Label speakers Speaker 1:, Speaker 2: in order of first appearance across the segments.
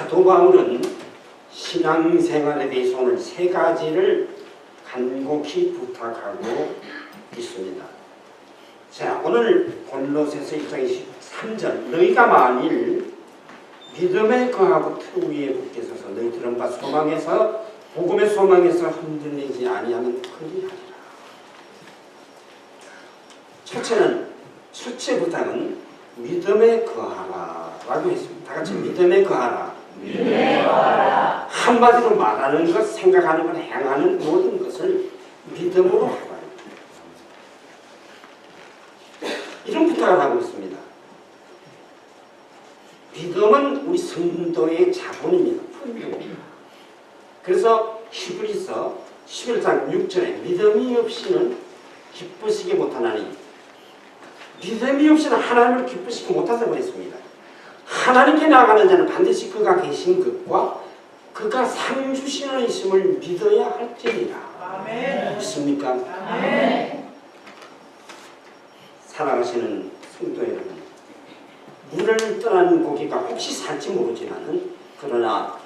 Speaker 1: 사도 바울은 신앙생활에 대해서 오늘 세 가지를 간곡히 부탁하고 있습니다. 자, 오늘 골로새서 1장 23절 너희가 만일 믿음에 거하고 트 위에 붙게 서서 너희들은 바 소망에서 복음의 소망에서 흔들리지 아니하면 그리하리라. 첫째 부탁은 믿음에 거하라 라고 했습니다. 다 같이 믿음에 거하라.
Speaker 2: 믿음에 거하라.
Speaker 1: 한마디로 말하는 것, 생각하는 것, 행하는 모든 것을 믿음으로 하라. 이런 부탁을 하고 있습니다. 믿음은 우리 성도의 자본입니다. 그래서 히브리서 11장 6절에 믿음이 없이는 기쁘시게 못하나니, 믿음이 없이는 하나님을 기쁘시게 못하다고 했습니다. 하나님께 나아가는 자는 반드시 그가 계신 것과 그가 상 주시는 있음을 믿어야 할지니라.
Speaker 2: 아멘.
Speaker 1: 믿습니까?
Speaker 2: 아멘.
Speaker 1: 살아가시는 성도 여러분, 물을 떠난 고기가 혹시 살지 모르지만은, 그러나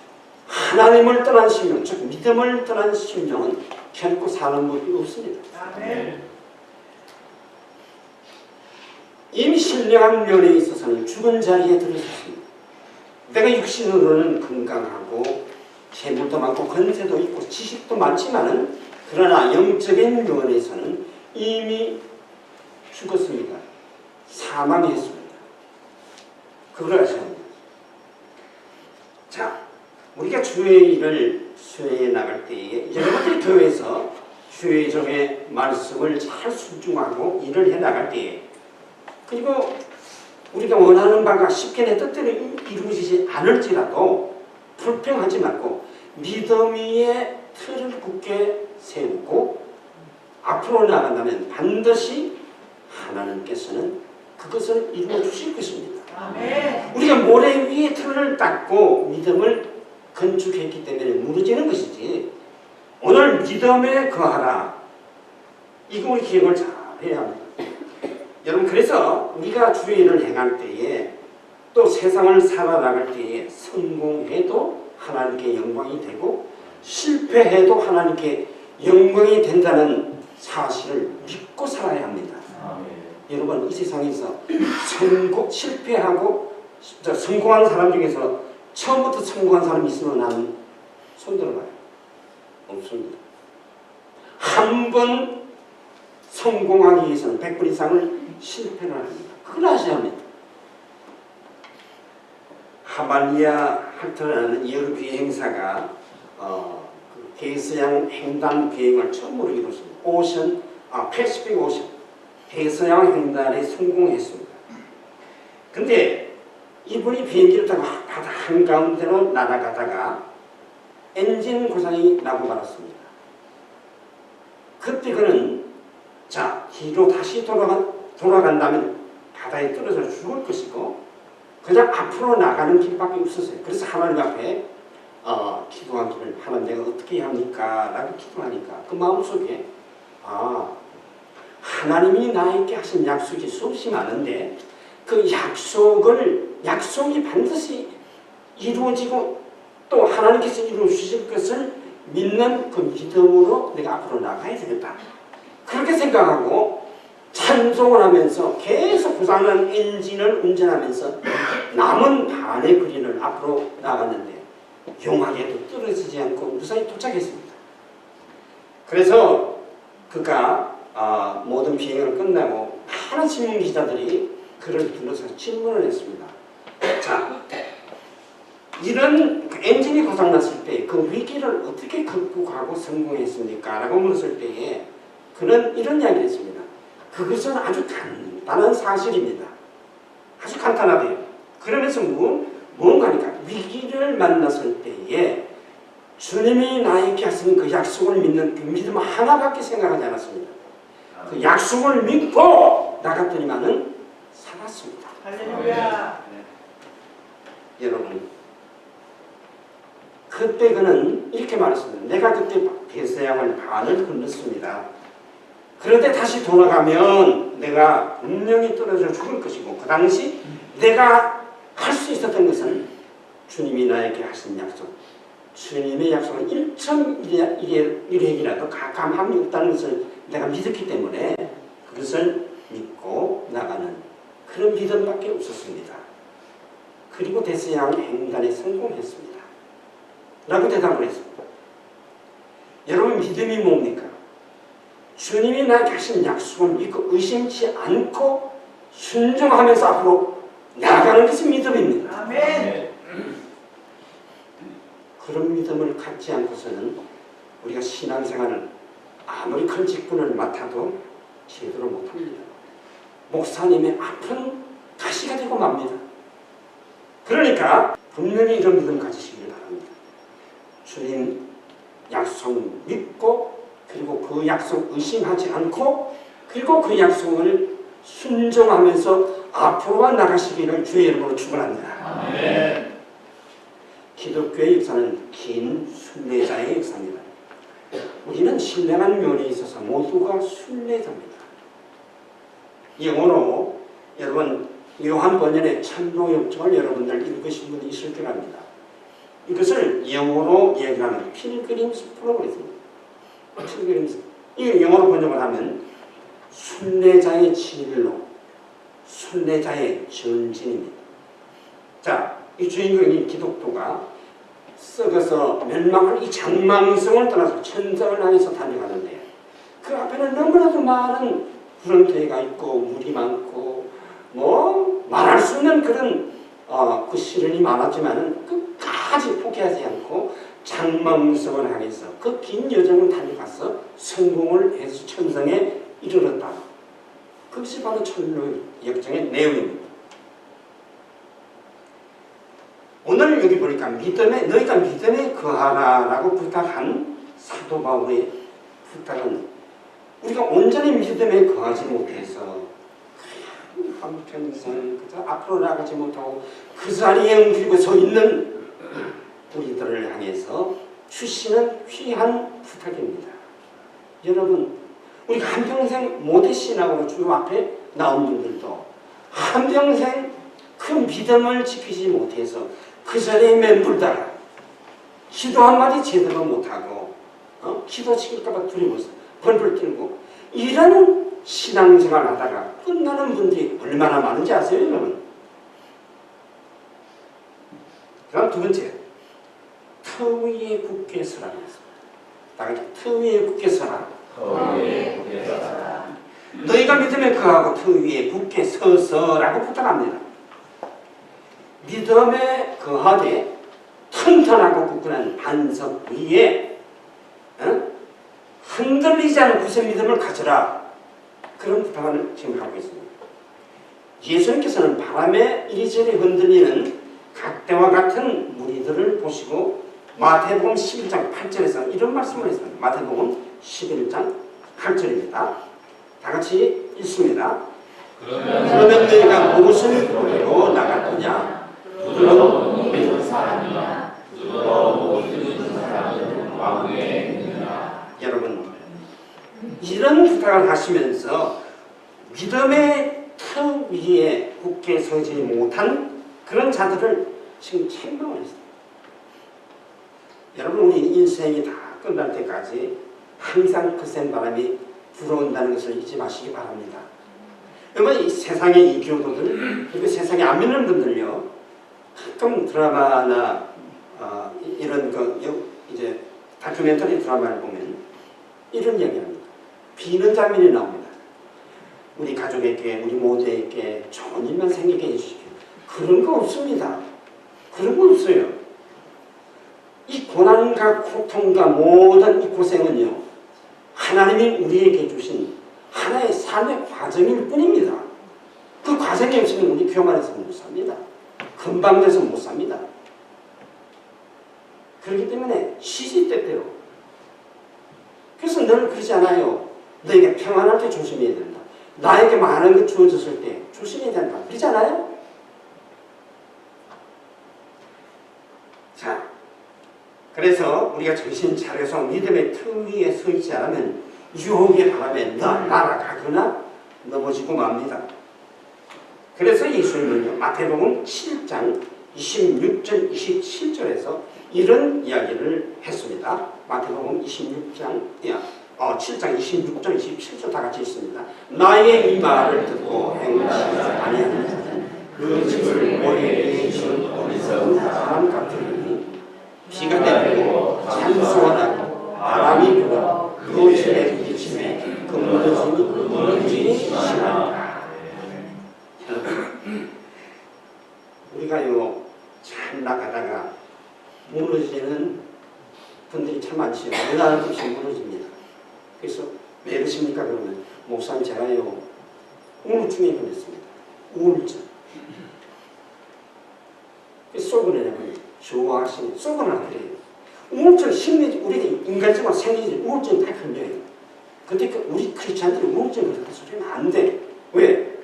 Speaker 1: 하나님을 떠난 심령, 즉 믿음을 떠난 심령은 결코 사는 법이 없습니다.
Speaker 2: 아멘.
Speaker 1: 이미 신령한 면에 있어서는 죽은 자리에 들어섰습니다. 내가 육신으로는 건강하고 재물도 많고 권세도 있고 지식도 많지만은, 그러나 영적인 면에서는 이미 죽었습니다. 사망했습니다. 그걸 아셔야 합니다. 자, 우리가 주의 일을 수행해 나갈 때에 여러분들이 교회에서 주의 종의 말씀을 잘 순종하고 일을 해 나갈 때에, 그리고 우리가 원하는 바가 쉽게 내 뜻대로 이루어지지 않을지라도 불평하지 말고 믿음 위에 틀을 굳게 세우고 앞으로 나간다면 반드시 하나님께서는 그것을 이루어 주실 것입니다.
Speaker 2: 아멘.
Speaker 1: 우리가 모래 위에 틀을 닦고 믿음을 건축했기 때문에 무너지는 것이지, 오늘 믿음에 거하라, 이거 우리 기억을 잘 해야 합니다. 여러분, 그래서 우리가 주의 일을 행할 때에, 또 세상을 살아나갈 때에 성공해도 하나님께 영광이 되고 실패해도 하나님께 영광이 된다는 사실을 믿고 살아야 합니다.
Speaker 2: 아멘.
Speaker 1: 여러분, 이 세상에서 실패하고 성공한 사람 중에서 처음부터 성공한 사람이 있으면 나는 손 들어봐요. 없습니다. 한 번 성공하기 위해서는 100번 이상을 실패를 합니다. 그걸 아셔야 합니다. 하말리아 할터라는 여러 비행사가 대서양 횡단 비행을 처음으로 이뤘습니다. 패시픽 오션 대서양 횡단에 성공했습니다. 근데 이분이 비행기를 타고 바다 한가운데로 날아가다가 엔진 고장이 나고 말았습니다. 그때 그는 뒤로 다시 돌아간다면 바다에 떨어져 죽을 것이고 그냥 앞으로 나가는 길밖에 없었어요. 그래서 하나님 앞에 기도하기를, 하나님 내가 어떻게 해야 합니까? 라고 기도하니까 그 마음속에 하나님이 나에게 하신 약속이 수없이 많은데 그 약속이 반드시 이루어지고 또 하나님께서 이루어 주실 것을 믿는 그 믿음으로 내가 앞으로 나가야 되겠다. 그렇게 생각하고 찬송을 하면서 계속 고장난 엔진을 운전하면서 남은 반의 거리를 앞으로 나갔는데 용하게도 떨어지지 않고 무사히 도착했습니다. 그래서 그가 모든 비행을 끝나고 많은 신문 기자들이 그를 불러서 질문을 했습니다. 자, 이런 엔진이 고장났을 때 그 위기를 어떻게 극복하고 성공했습니까? 라고 물었을 때에 그는 이런 이야기를 했습니다. 그것은 아주 간단한 사실입니다. 아주 간단하대요. 그러면서 뭔가니까 위기를 만났을 때에 주님이 나에게 하신 그 약속을 믿는 그 믿음 하나밖에 생각하지 않았습니다. 그 약속을 믿고 나갔더니만은 살았습니다.
Speaker 2: 할렐루야.
Speaker 1: 여러분, 그때 그는 이렇게 말했습니다. 내가 그때 대서양을 반을 건넜습니다. 그런데 다시 돌아가면 내가 분명히 떨어져 죽을 것이고 그 당시 내가 할 수 있었던 것은 주님이 나에게 하신 약속, 주님의 약속은 1.1핵이라도 가감함이 없다는 것을 내가 믿었기 때문에 그것을 믿고 나가는 그런 믿음밖에 없었습니다. 그리고 데스양 행단에 성공했습니다. 라고 대답을 했습니다. 여러분, 믿음이 뭡니까? 주님이 나에게 하신 약속을 믿고 의심치 않고 순종하면서 앞으로 나아가는 것이 믿음입니다.
Speaker 2: 아멘.
Speaker 1: 그런 믿음을 갖지 않고서는 우리가 신앙생활을 아무리 큰 직분을 맡아도 제대로 못합니다. 목사님의 아픈 가시가 되고 맙니다. 그러니까 분명히 이런 믿음 가지시길 바랍니다. 주님 약속 믿고 그리고 그 약속 의심하지 않고 그리고 그 약속을 순종하면서 앞으로 나가시기를 주의 이름으로 축원합니다.
Speaker 2: 아멘.
Speaker 1: 기독교의 역사는 긴 순례자의 역사입니다. 우리는 신령한 면에 있어서 모두가 순례자입니다. 영어로 여러분 요한 번연의 천도역정을 여러분들 읽으신 분이 있을 줄 압니다. 이것을 영어로 얘기하는 필그림스 프로그램입니다. 필그림스. 이게 영어로 번역을 하면 순례자의 진로, 순례자의 전진입니다. 자, 이 주인공인 기독교가 썩어서 멸망한 이 장망성을 떠나서 천상을 향해서 달려가는데 그 앞에는 너무나도 많은 구렁텅이가 있고 물이 많고 뭐 말할 수 없는 그런 그 시련이 많았지만은 끝까지 포기하지 않고 장망성을 향해서 그 긴 여정을 달려가서 성공을 해서 천상에 이르렀다. 그것이 바로 천로 역정의 내용입니다. 오늘 여기 보니까 너희가 믿음에 거하라라고 부탁한 사도 바울의 부탁은 우리가 온전히 믿음에 거하지 못해서 그냥 한평생 그저 앞으로 나가지 못하고 그 자리에 엉키고 서 있는 우리들을 향해서 주시는 귀한 부탁입니다. 여러분, 우리가 한평생 모태신앙으로 주 앞에 나온 분들도 한평생 그 믿음을 지키지 못해서 그 자리에 맴돌다가 기도 한마디 제대로 못하고 기도 지킬까봐 두려워서 벌벌 떨고 이런 신앙생활 하다가 끝나는 분들이 얼마나 많은지 아세요, 여러분? 그럼 두 번째, 터 위에 굳게 서라고 했습니다. 다 같이 터 위에 굳게 서라. 너희가 믿음에 거하고 터 위에 굳게 서서라고 부탁합니다. 믿음에 거하되 튼튼하고 굳건한 반석 위에 흔들리지 않은 굳은 믿음을 가져라. 그런 부탁을 지금 하고 있습니다. 예수님께서는 바람에 이리저리 흔들리는 각대와 같은 무리들을 보시고 마태복음 11장 8절에서 이런 말씀을 했습니다. 마태복음 11장 8절입니다. 다 같이 읽습니다. 그러면 너희가 무엇을 보려고 나갔느냐? 부드러운 믿는 사람이야. 부드러운 믿는 사람은 왕궁에 있느냐. 여러분, 이런 부탁을 하시면서 믿음의 터 위에 굳게 서지 못한 그런 자들을 지금 책망을 했습니다. 여러분, 우리 인생이 다 끝날 때까지 항상 거센 바람이 불어온다는 것을 잊지 마시기 바랍니다. 여러분, 이 세상의 이교도들, 그리고 세상에 안 믿는 분들요, 가끔 드라마나 이런 이제 다큐멘터리 드라마를 보면 이런 이야기합니다. 비는 장면이 나옵니다. 우리 가족에게, 우리 모두에게 좋은 일만 생기게 해주십시오. 그런 거 없습니다. 그런 거 없어요. 이 고난과 고통과 모든 이 고생은요, 하나님이 우리에게 주신 하나의 삶의 과정일 뿐입니다. 그 과정이 없으면 우리 교만해서 못 삽니다. 금방 돼서 못 삽니다. 그렇기 때문에 시시때때로. 그래서 늘 그러지 않아요. 너에게 평안할 때 조심해야 된다. 나에게 많은 것 주어졌을 때 조심해야 된다. 그러지 않아요? 자, 그래서 우리가 정신 차려서 믿음의 터 위에 서 있지 않으면 유혹의 바람에 날아가거나 넘어지고 맙니다. 그래서 예수님은요, 마태복음 7장 26절, 27절에서 이런 이야기를 했습니다. 마태복음 26장, 7장 26절, 27절 다 같이 있습니다. 나의 이 말을 듣고 행하지 아니하는 자는 그 집을 모래에 지은 어리석은 사람 같으니 비가 내리고 찬수가 나고 바람이 불어 그 집에 부딪히매 그 무너짐이 심하니라. 우리가요 잘 나가다가 무너지는 분들이 참 많지요. 어느 없이 무너집니다. 그래서 왜 그러십니까? 그러면 목사님 제가요 우울증에 걸렸습니다. 우울증. 쏘그러냐면 좋아하시는 쏘그러나 그래요. 우울증 심리 우리 인간적으로 생기지 우울증 다 걸려요. 근데 우리 크리스찬들이 우울증 걸렸다 소리는 안 돼. 왜?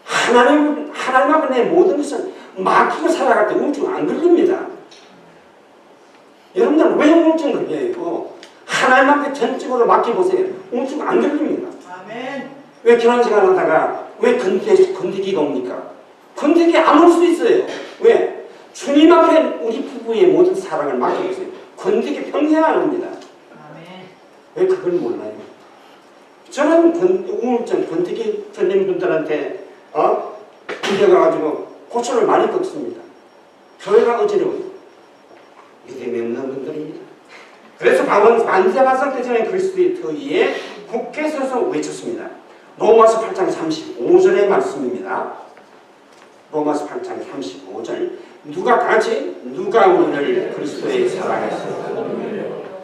Speaker 1: 하나님 앞에 내 모든 것을 맡기고 살아갈 때 우울증 안 걸립니다. 여러분들은 왜 우울증 걸려요? 하나님 앞에 전적으로 맡겨보세요. 우울증 안 걸립니다.
Speaker 2: 아멘.
Speaker 1: 왜 결혼생활 하다가 왜 건드기가 옵니까? 건드기 안 올 수 있어요. 왜? 주님 앞에 우리 부부의 모든 사랑을 맡겨보세요. 건드기 평생 안 옵니다.
Speaker 2: 아멘.
Speaker 1: 왜 그걸 몰라요? 저는 우울증, 건드기 걸린 분들한테 빌려가가지고 고초를 많이 겪습니다. 교회가 어지러워요. 믿음이 없는 분들입니다. 그래서 바울은 반세바석 대전의 그리스도의 위에 굳게 서서 외쳤습니다. 로마서 8장 35절의 말씀입니다. 로마서 8장 35절 누가 우리를 그리스도의 사랑에서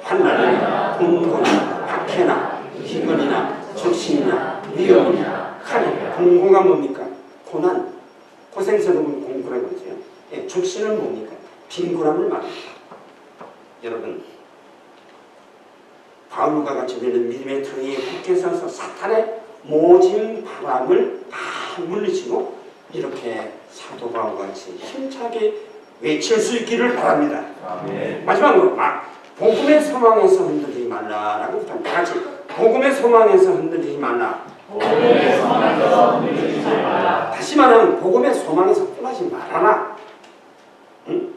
Speaker 1: 환난이나 공고나 박해나 기근이나 적신이나 위험이나 칼이나 공고가 뭡니까? 고난, 고생스러운 공고라고 그러죠. 예, 적신은 뭡니까? 빈곤함을 말합니다. 여러분 바울과 같이 우리는 믿음의 터 위에 굳게 서서 사탄의 모진 바람을 다 물리치고 이렇게 사도 바울과 같이 힘차게 외칠 수 있기를 바랍니다. 아멘. 마지막으로 복음의 소망에서 흔들리지 말라라고 부탁합니다. 같이 복음의 소망에서 흔들리지 말라.
Speaker 2: 복음의 소망에서 흔들리지 말라.
Speaker 1: 다시 말하면 복음의 소망에서 떠나지 말아라. 응?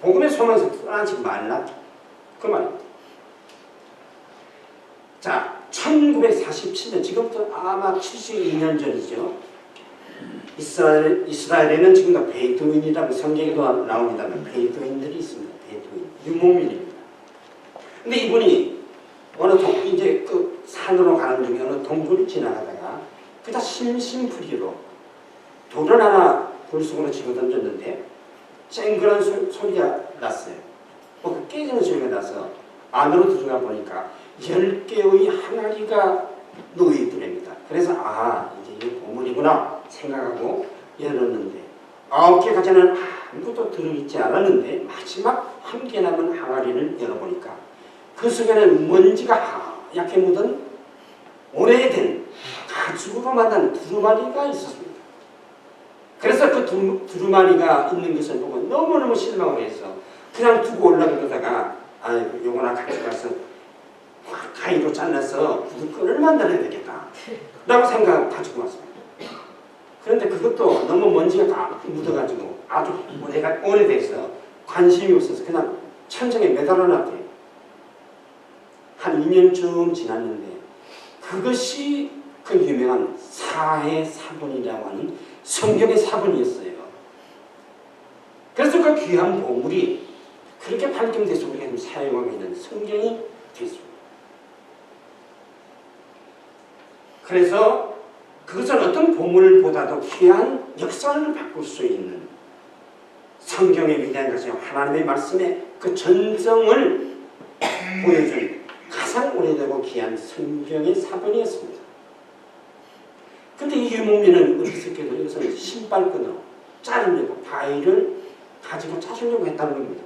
Speaker 1: 복음의 소망에서 떠나지 말라. 그 말입니다. 자, 1947년, 지금부터 아마 72년 전이죠. 이스라엘에는 지금도 베두인이라고 성경에도 나옵니다만 베두인들이 있습니다. 베두인, 유목민입니다. 근데 이분이 이제 그 산으로 가는 중에 어느 동굴을 지나가다가 그다 심심풀이로 돌을 하나 불쑥으로 집어 던졌는데 쨍그런 소리가 났어요. 그 깨지는 소리가 나서 안으로 들어가 보니까 10개의 항아리가 놓여있더랍니다. 그래서 이제 이게 보물이구나 생각하고 열었는데 9개 가지는 아무것도 들어있지 않았는데 마지막 한 개 남은 항아리를 열어보니까 그 속에는 먼지가 하얗게 묻은 오래된 가죽으로 만든 두루마리가 있었습니다. 그래서 그 두루마리가 있는 것을 보고 너무너무 실망을 해서 그냥 두고 올라가다가 요거나 가져가서 가위로 잘라서 끈을 만들어야 되겠다 라고 생각하고 가지고 왔습니다. 그런데 그것도 너무 먼지가 묻어가지고 아주 오래돼서 관심이 없어서 그냥 천장에 매달아 놨대요. 한 2년쯤 지났는데 그것이 그 유명한 사해 사본이라고 하는 성경의 사본이었어요. 그래서 그 귀한 보물이 그렇게 발견돼서 우리가 지금 사용하고 있는 성경이 됐습니다. 그래서 그것은 어떤 보물보다도 귀한 역사를 바꿀 수 있는 성경의 위대한 것이 하나님의 말씀의 그 전성을 보여준 가장 오래되고 귀한 성경의 사본이었습니다. 근데 이 유목민은 어리석게도 여기서는 신발끈으로 자르려고 바위를 가지고 자르려고 했다는 겁니다.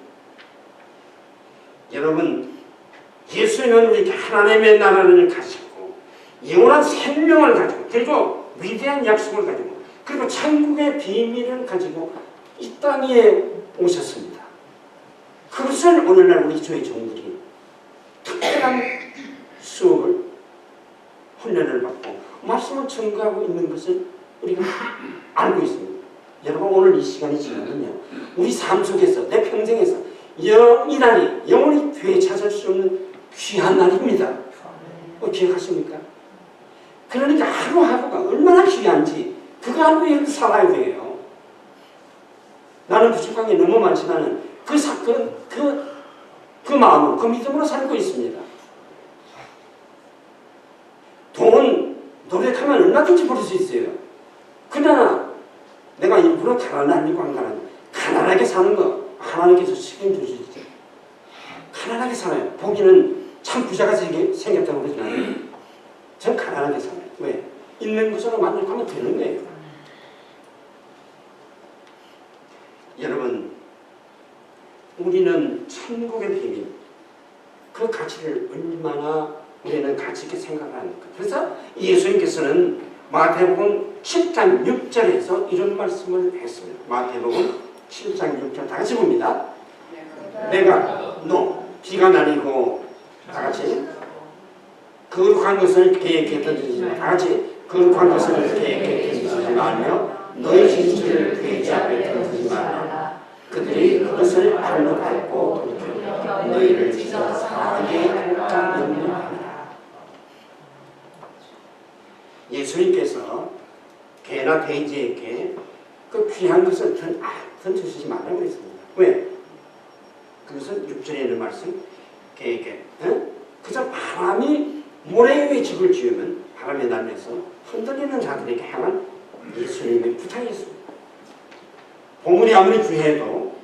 Speaker 1: 여러분, 예수님은 이렇게 하나님의 나라를 가지고 영원한 생명을 가지고 그리고 위대한 약속을 가지고 그리고 천국의 비밀을 가지고 이 땅에 오셨습니다. 그것을 오늘날 우리 주의 종들이 특별한 수업을 훈련을 받고 말씀을 증거하고 있는 것을 우리가 알고 있습니다. 여러분 오늘 이 시간이 지나면요 우리 삶 속에서 내 평생에서 이날이 영원히 되찾을 수 없는 귀한 날입니다. 기억하십니까? 그러니까 하루하루가 얼마나 귀한지 그거 알고 이렇게 살아야 돼요. 나는 부족한 게 너무 많지만 그 마음으로 그 믿음으로 살고 있습니다. 돈은 노력하면 얼마든지 벌 수 있어요. 그러나 내가 일부러 가난하려고 한 거는 가난하게 사는 거 하나님께서 책임져 주시죠. 가난하게 살아요. 보기는 참 부자가 생겼다고 그러지 않아요. 전 가난하게 살아요. 왜? 있는 것으로 만족하면 되는 거예요. 여러분 우리는 천국의 비밀 그 가치를 얼마나 우리는 가치 있게 생각을 하니까. 그래서 예수님께서는 마태복음 7장 6절에서 이런 말씀을 했습니다. 마태복음 7장 6절 다 같이 봅니다. 내가 너 비가 내리고 다 같이 거룩한 것을 계획했던 짓이지 다 같이 거룩한 것을 계획했던 짓이지 말며 너희 진술을 돼지 앞에 던지지 말라. 그들이 그것을 발로 밟고 돌이켜 너희를 찢어 사하게 할까 염려하라. 예수님께서 개나 돼지에게 그 귀한 것을 던져주지 말라고 그랬습니다. 왜? 그것은 6절에 있는 말씀 개에게 그저 바람이 모래 위에 집을 지으면 바람에 날려서 흔들리는 자들에게 향한 예수님의 부탁이었습니다. 보물이 아무리 귀해도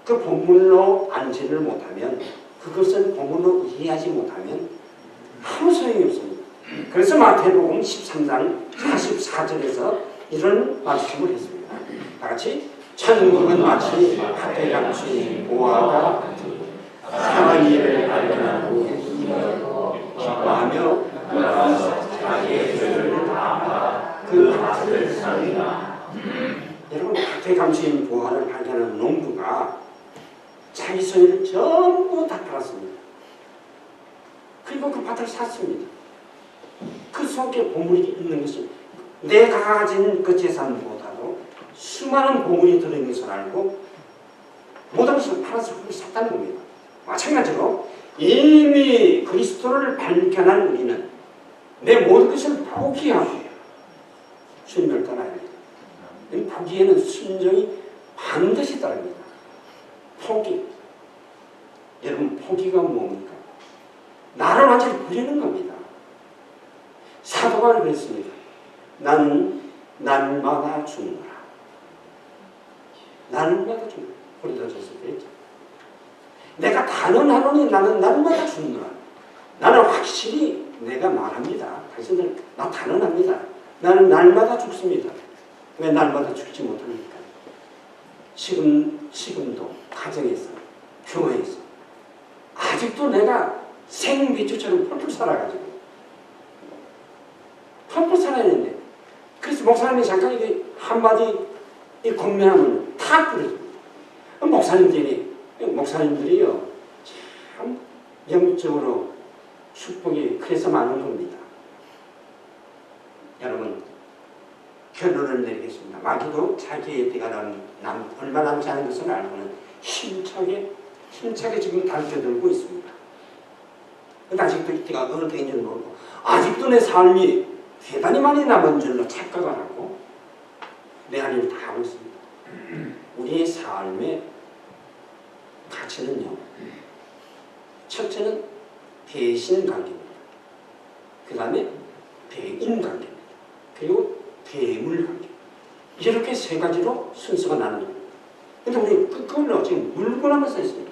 Speaker 1: 그 보물로 안지를 못하면 그것을 보물로 이해하지 못하면 아무 소용이 없습니다. 그래서 마태복음 13장 44절에서 이런 말씀을 했습니다. 다 같이 천국은 마치 밭에 감춘 보화가 같으니 사랑의 일을 발견한 후 기뻐하며 나가서 자기의 죄를 다하라 그 밭을 살리라. 여러분 밭에 감춘 보화를 발견한 농부가 자기 소유를 전부 다 팔았습니다. 그리고 그 밭을 샀습니다. 그 속에 보물이 있는 것은 내가 가진 그 재산보다도 수많은 보물이 들어있는 것을 알고 모든 것을 팔아서 그걸 샀다는 겁니다. 마찬가지로 이미 그리스도를 발견한 우리는 내 모든 것을 포기하고 주님을 따라야 합니다. 이 포기에는 순종이 반드시 따릅니다. 포기. 여러분 포기가 뭡니까? 나를 완전히 버리는 겁니다. 사도가 그랬습니다. 나는 날마다 죽노라. 날마다 죽노라. 고린도전서 그랬죠. 내가 단언하노니 나는 날마다 죽노라. 나는 확실히 내가 말합니다. 당신들 나 단언합니다. 나는 날마다 죽습니다. 왜 날마다 죽지 못합니까? 지금도 가정에서 교회에서 아직도 내가 생미주처럼 펄펄 살아가지고 펄펄 살아야되는데 그래서 목사님이 잠깐 이게 한마디 이 공면하면 탁 부러집니다. 목사님들이요 참 영적으로 축복이 그래서 많은 겁니다. 여러분 결론을 내리겠습니다. 마귀도 자기의 때가 얼마 남지 않은 것을 알고는 힘차게 지금 달겨들고 있습니다. 근데 아직도 이때가 어느 때인지 모르고 아직도 내 삶이 대단히 많이 남은 줄로 착각을 하고 내 할 일을 다 하고 있습니다. 우리의 삶의 가치는요. 첫째는 대신관계입니다. 그 다음에 대인관계입니다. 그리고 대물관계. 이렇게 세 가지로 순서가 나눠집니다. 근데 우리 그걸로 지금 물구나무 써 있습니다.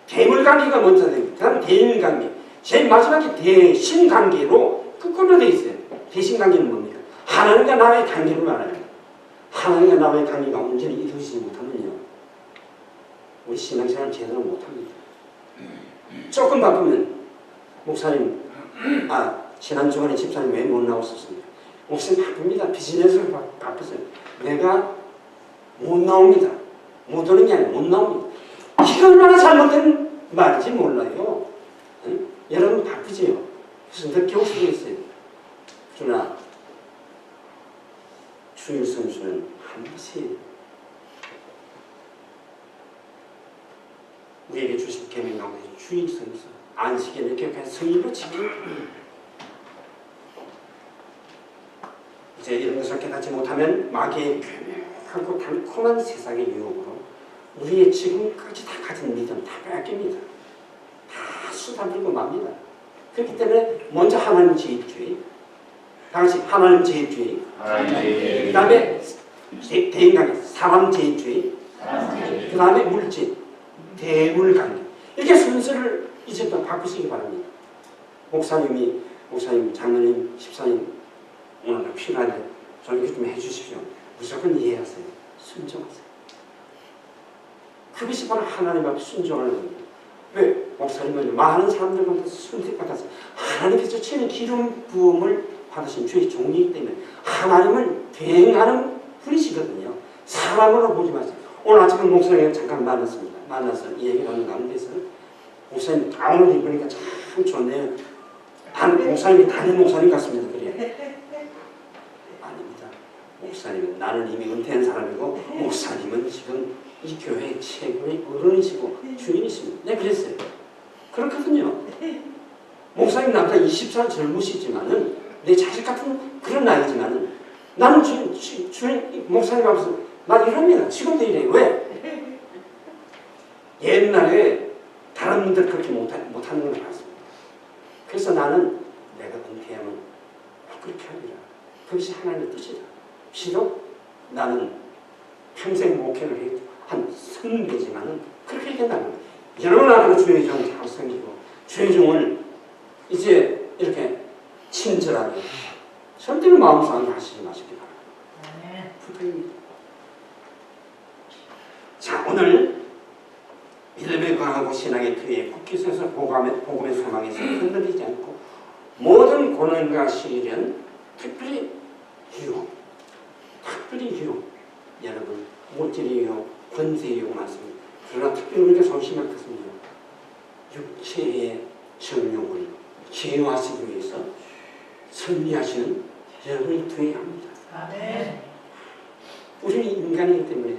Speaker 1: 대물관계가 먼저 됩니다. 그 다음 대인관계. 제일 마지막에 대신관계로 그걸로 되어 있어요. 대신관계는 뭡니까? 하나님과 나와의 관계를 말합니다. 하나님과 나와의 관계가 온전히 이루어지지 못하면요. 우리 신앙생활 제대로 못합니다. 조금 바쁘면 목사님, 지난 주간에 집사님 왜 못 나오셨습니까? 목사님 바쁩니다. 비즈니스가 바쁘세요. 내가 못 나옵니다. 못 오는 게 아니라 못 나옵니다. 이게 얼마나 잘못된 말인지 몰라요. 응? 여러분 바쁘지요? 그래서 늦게 오시겠어요. 그러나 주일 선수는 한 번씩 우리에게 주신 계명 가운데 주의 성서 안식일을 기억해서 성일로 지키고 이제 이런 것을 깨닫지 못하면 마귀의 교묘하고 달콤한 세상의 유혹으로 우리의 지금까지 다 가진 믿음 다 빼앗깁니다. 다 수다 들고 맙니다. 그렇기 때문에 먼저 하나님 제입주의, 다시 하나님 제입주의, 그 다음에 대인관계, 사람 제입주의, 그 다음에 물질, 대물관계, 이렇게 순서를 이제 또 바꾸시기 바랍니다. 목사님, 장로님, 집사님 오늘 필요한데 좀 이렇게 좀 해주십시오. 무조건 이해하세요. 순종하세요. 그것이 바로 하나님 앞에 순종하는 겁니다. 왜? 목사님은 많은 사람들한테 선택받아서 하나님께서 주는 기름 부음을 받으신 주의 종이기 때문에 하나님을 대행하는 분이시거든요. 사람으로 보지 마세요. 오늘 아침에 목사님을 잠깐 만나서 이 얘기를 하는 가운데서 목사님 가운을 입으니까 참 좋네요. 목사님이 담임 목사님 같습니다. 그래요. 아닙니다. 목사님은 나는 이미 은퇴한 사람이고 목사님은 지금 이 교회의 최고의 어른이시고 주인이십니다. 네, 그랬어요. 그렇거든요. 목사님 나보다 20살 젊으시지만은 내 자식 같은 그런 나이지만은 나는 주인 목사님 앞에서 나 이럽니다. 지금도 이래. 왜? 옛날에 다른 분들 그렇게 못하는 걸 봤습니다. 그래서 나는 내가 은퇴하면 그렇게 합니다. 그것이 하나님의 뜻이다. 비록 나는 평생 목회를 한 선배지만은 그렇게 된다는 거예요. 여러분 앞으로 주의 종 잘 섬기고 주의 종을 이제 이렇게 친절하게 절대로 마음 상하게 하시지 마시기 바랍니다. 부탁입니다. 자, 오늘 믿음에 강하고 신앙의 터에 굳게 서서 복음의 소망에서 흔들리지 않고 모든 고난과 시련, 특별히 유혹, 여러분 물질의 유혹, 권세의 유혹 많습니다. 그러나 특별히 우리가 조심할 것은요, 육체의 정욕을 제어하시기 위해서 승리하시는 여러분이 되어야 합니다.
Speaker 2: 아멘.
Speaker 1: 우리는 인간이기 때문에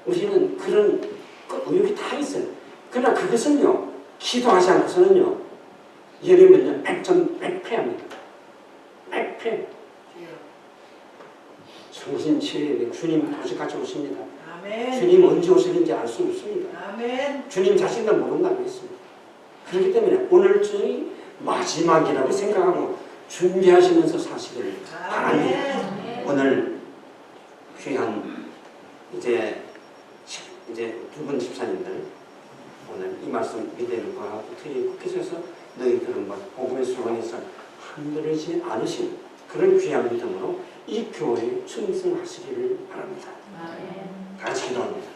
Speaker 1: 우리는 그런 의욕이 다 있어요. 그러나 그것은요, 기도하지 않고서는요, 예를 100패합니다. 100패. 정신 치료해야 돼. 주님 도저히 같이 오십니다.
Speaker 2: 아멘.
Speaker 1: 주님 언제 오시는지 알 수 없습니다.
Speaker 2: 아멘.
Speaker 1: 주님 자신도 모른다고 했습니다. 그렇기 때문에 오늘쯤이 마지막이라고 생각하고 준비하시면서 사시기를 바랍니다. 오늘 귀한 이제 두 분 집사님들 오늘 이 말씀 믿음을 구하고 특히 국회에서 너희들은 복음의 소망에서 흔들리지 않으신 그런 귀한 믿음으로 이 교회에 충성하시기를 바랍니다. 다 같이 기도합니다.